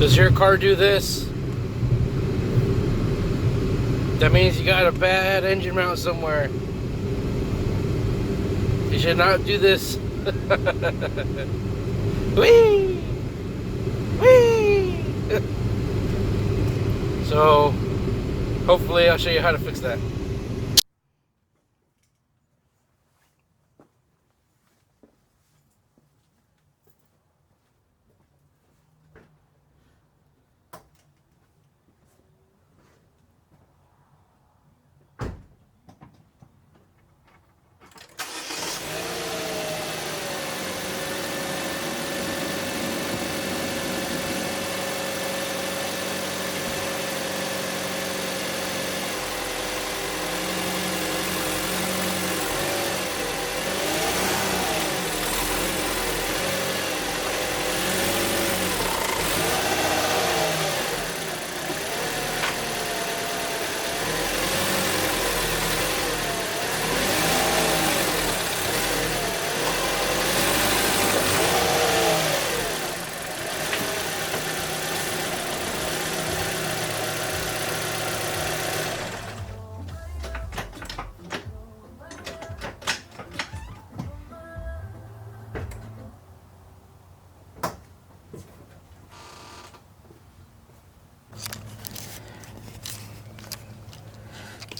Does your car do this? That means you got a bad engine mount somewhere. You should not do this. Whee! Whee! So, hopefully I'll show you how to fix that.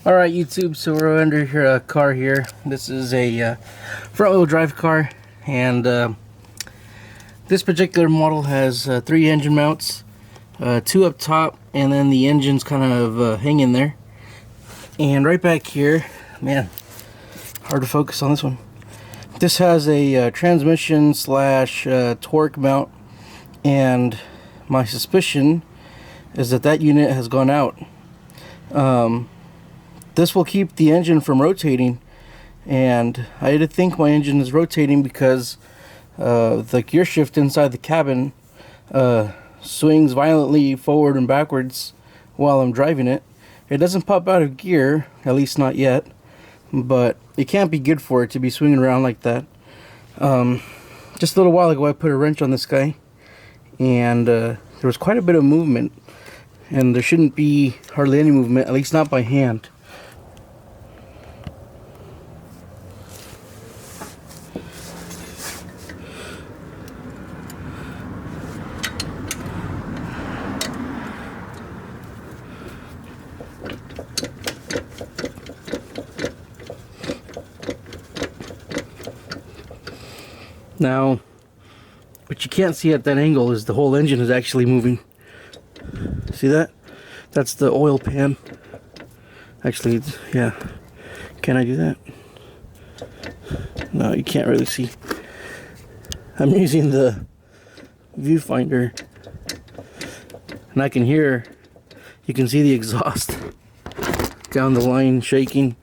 Alright YouTube, so we're under here, a car here. This is a front wheel drive car, and this particular model has 3 engine mounts, 2 up top, and then the engine's kind of hanging there. And right back here, man, hard to focus on this one. This has a transmission slash torque mount, and my suspicion is that that unit has gone out. This will keep the engine from rotating, and I had to think my engine is rotating because the gear shift inside the cabin swings violently forward and backwards while I'm driving it. It doesn't pop out of gear, at least not yet, but it can't be good for it to be swinging around like that. Just a little while ago I put a wrench on this guy, and there was quite a bit of movement, and there shouldn't be hardly any movement, at least not by hand. Now, what you can't see at that angle is the whole engine is actually moving. See that? That's the oil pan. Actually, yeah. Can I do that? No, you can't really see. I'm using the viewfinder, and I can hear, you can see the exhaust down the line shaking.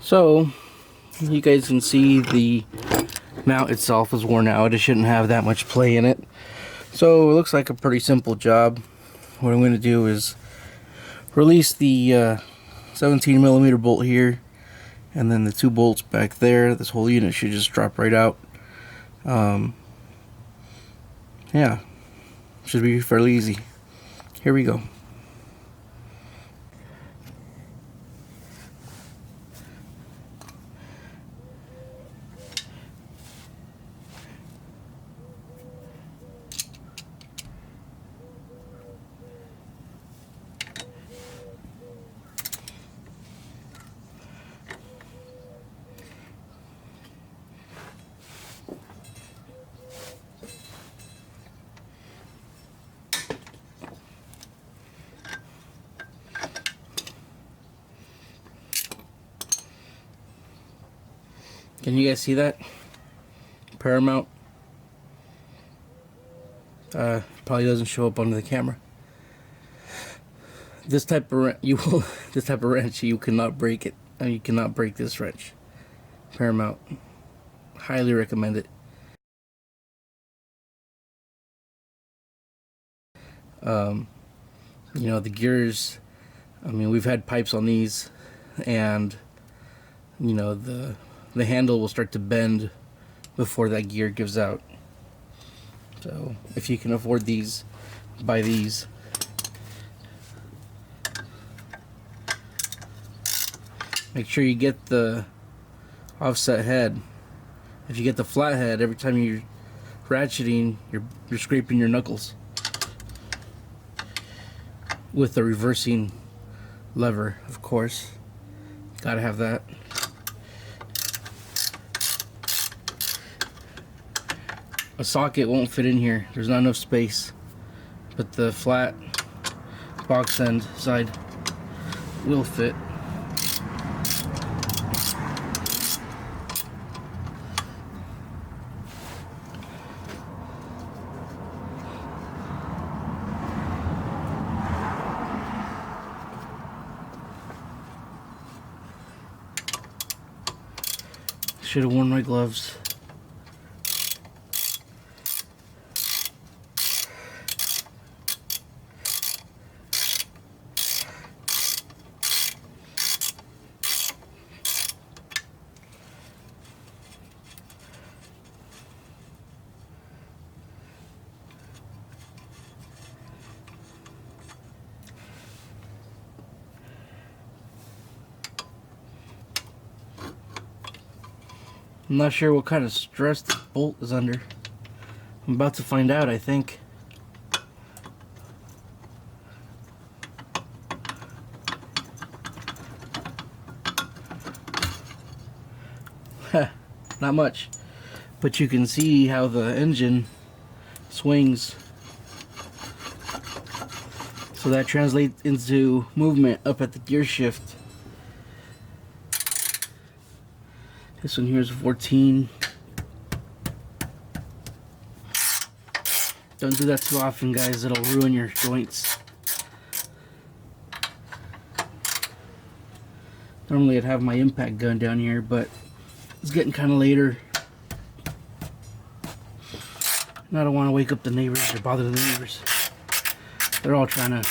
So, you guys can see the mount itself is worn out. It shouldn't have that much play in it. So it looks like a pretty simple job. What I'm going to do is release the 17mm bolt here, and then the 2 bolts back there. This whole unit should just drop right out. Yeah, should be fairly easy. Here we go. Can you guys see that? Paramount. Probably doesn't show up on the camera. This type of wrench, you cannot break it. You cannot break this wrench. Paramount. Highly recommend it. You know, the gears, I mean, we've had pipes on these, and you know, the handle will start to bend before that gear gives out. So if you can afford these, buy these. Make sure you get the offset head. If you get the flat head, every time you're ratcheting, you're scraping your knuckles. With the reversing lever, of course. Gotta have that. A socket won't fit in here. There's not enough space. But the flat box end side will fit. Should have worn my gloves. I'm not sure what kind of stress this bolt is under. I'm about to find out, I think. Not much. But you can see how the engine swings. So that translates into movement up at the gear shift. This one here is 14. Don't do that too often, guys. It'll ruin your joints. Normally I'd have my impact gun down here, but it's getting kind of later. And I don't want to wake up the neighbors or bother the neighbors. They're all trying to...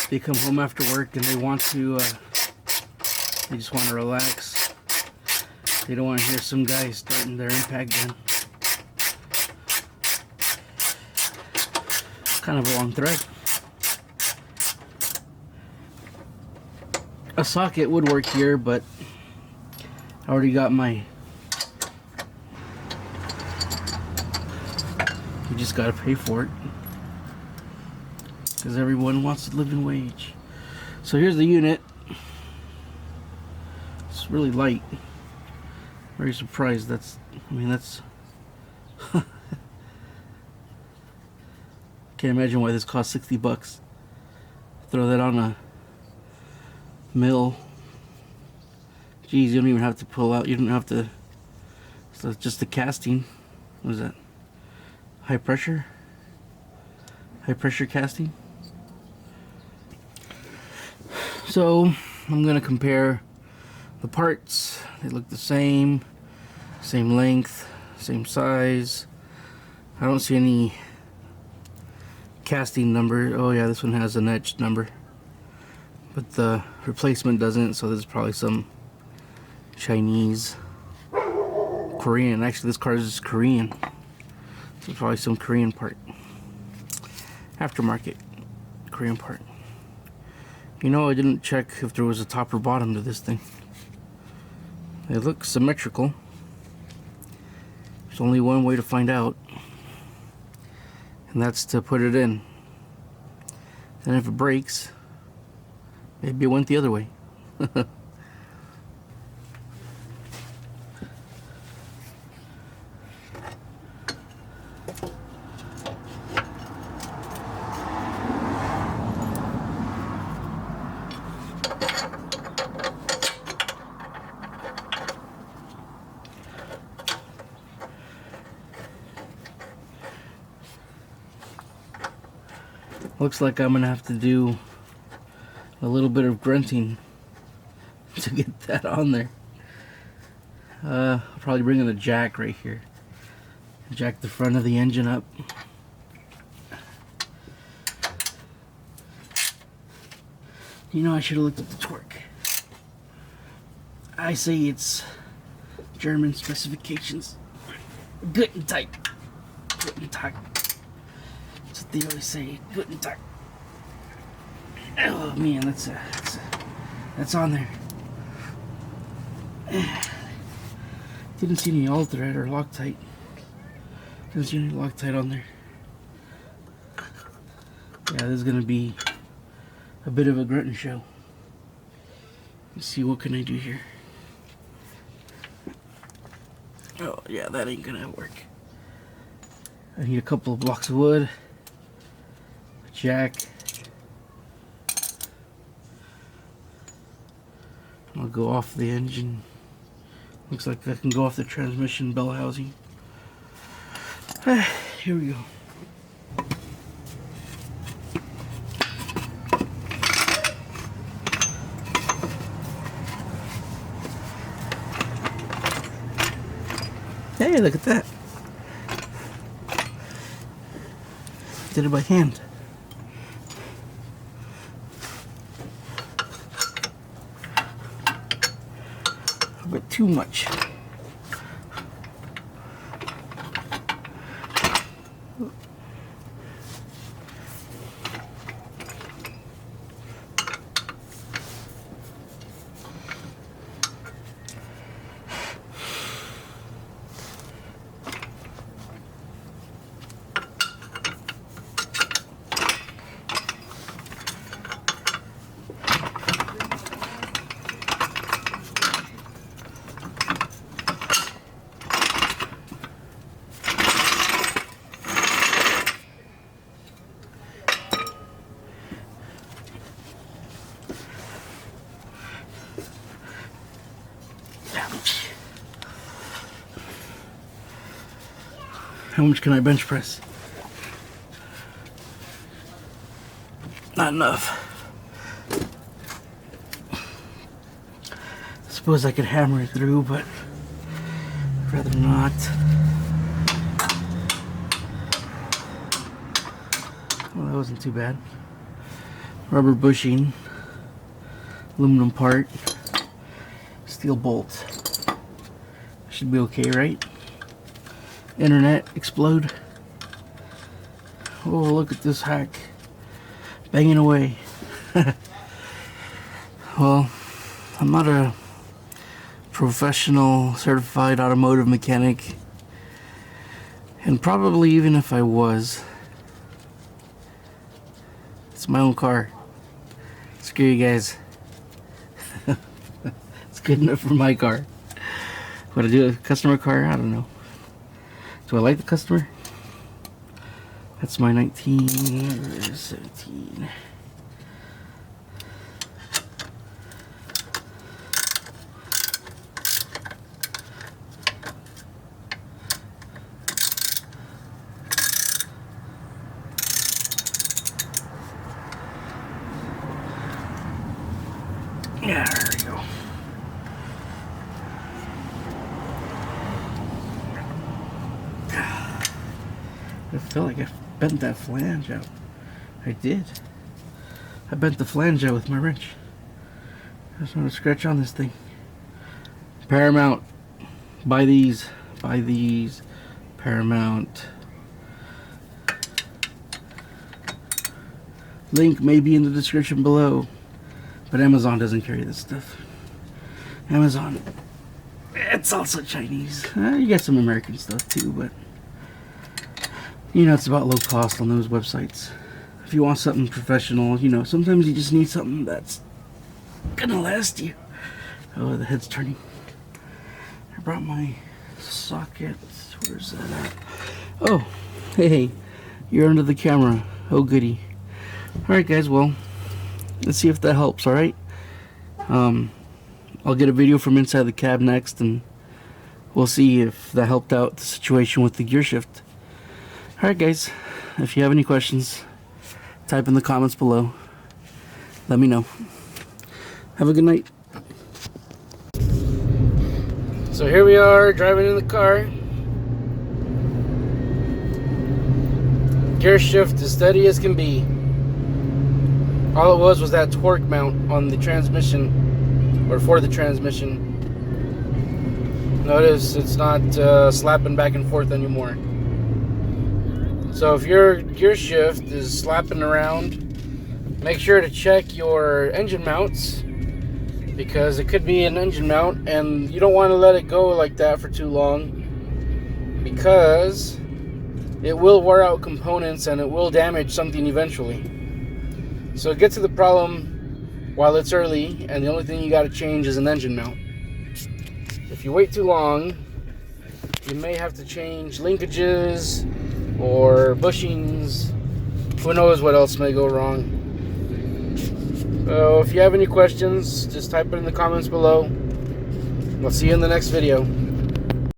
They come home after work and they want to... They just want to relax. They don't want to hear some guy starting their impact gun. Kind of a long thread. A socket would work here, but I already got my... You just gotta pay for it. Because everyone wants a living wage. So here's the unit. It's really light. Very surprised. That's can't imagine why this cost 60 bucks. Throw that on a mill. Geez, you don't even have to pull out. You don't have to. So it's just the casting. What is that? High pressure? High pressure casting? So I'm gonna compare the parts. They look the same length, same size. I don't see any casting number. Oh yeah, this one has an etched number, but the replacement doesn't, so this is probably some Chinese, Korean. Actually, this car is Korean, so it's probably some Korean part, aftermarket Korean part. You know, I didn't check if there was a top or bottom to this thing. They look symmetrical. There's only one way to find out, and that's to put it in. And if it breaks, maybe it went the other way. Looks like I'm gonna have to do a little bit of grunting to get that on there. I'll probably bring in a jack right here. Jack the front of the engine up. You know, I should have looked at the torque. I say it's German specifications. Good and tight. Guten Tag. That's what they always say. Guten Tag. Oh man, that's on there. Didn't see any all thread or Loctite. Didn't see any Loctite on there. Yeah, this is gonna be a bit of a grunting show. Let's see, what can I do here? Oh yeah, that ain't gonna work. I need a couple of blocks of wood, a jack. I'll go off the engine. Looks like I can go off the transmission bell housing. Here we go. Hey, look at that. Did it by hand. A bit too much. How much can I bench press? Not enough. I suppose I could hammer it through, but I'd rather not. Well, that wasn't too bad. Rubber bushing, aluminum part, steel bolt. Should be okay, right? Internet explode. Oh, look at this hack banging away. Well, I'm not a professional certified automotive mechanic, and probably even if I was, it's my own car. Screw you guys. It's good enough for my car. Would I do a customer car? I don't know. Do I like the customer? That's my 1917. Yeah, there we go. I feel like I bent that flange out. I did. I bent the flange out with my wrench. There's not a scratch on this thing. Paramount. Buy these. Buy these. Paramount. Link may be in the description below. But Amazon doesn't carry this stuff. Amazon. It's also Chinese. You get some American stuff too, but you know, it's about low cost on those websites. If you want something professional, you know, sometimes you just need something that's gonna last you. Oh, the head's turning. I brought my socket. Where's that at? Oh, hey, you're under the camera. Oh, goody. Alright, guys, well, let's see if that helps, alright? I'll get a video from inside the cab next, and we'll see if that helped out the situation with the gear shift. Alright guys, if you have any questions, type in the comments below. Let me know. Have a good night. So here we are, driving in the car. Gear shift as steady as can be. All it was that torque mount on the transmission, or for the transmission. Notice it's not slapping back and forth anymore. So if your gear shift is slapping around, make sure to check your engine mounts, because it could be an engine mount and you don't want to let it go like that for too long, because it will wear out components and it will damage something eventually. So get to the problem while it's early, and the only thing you got to change is an engine mount. If you wait too long, you may have to change linkages or bushings. Who knows what else may go wrong. So if you have any questions, just type it in the comments below. I'll see you in the next video.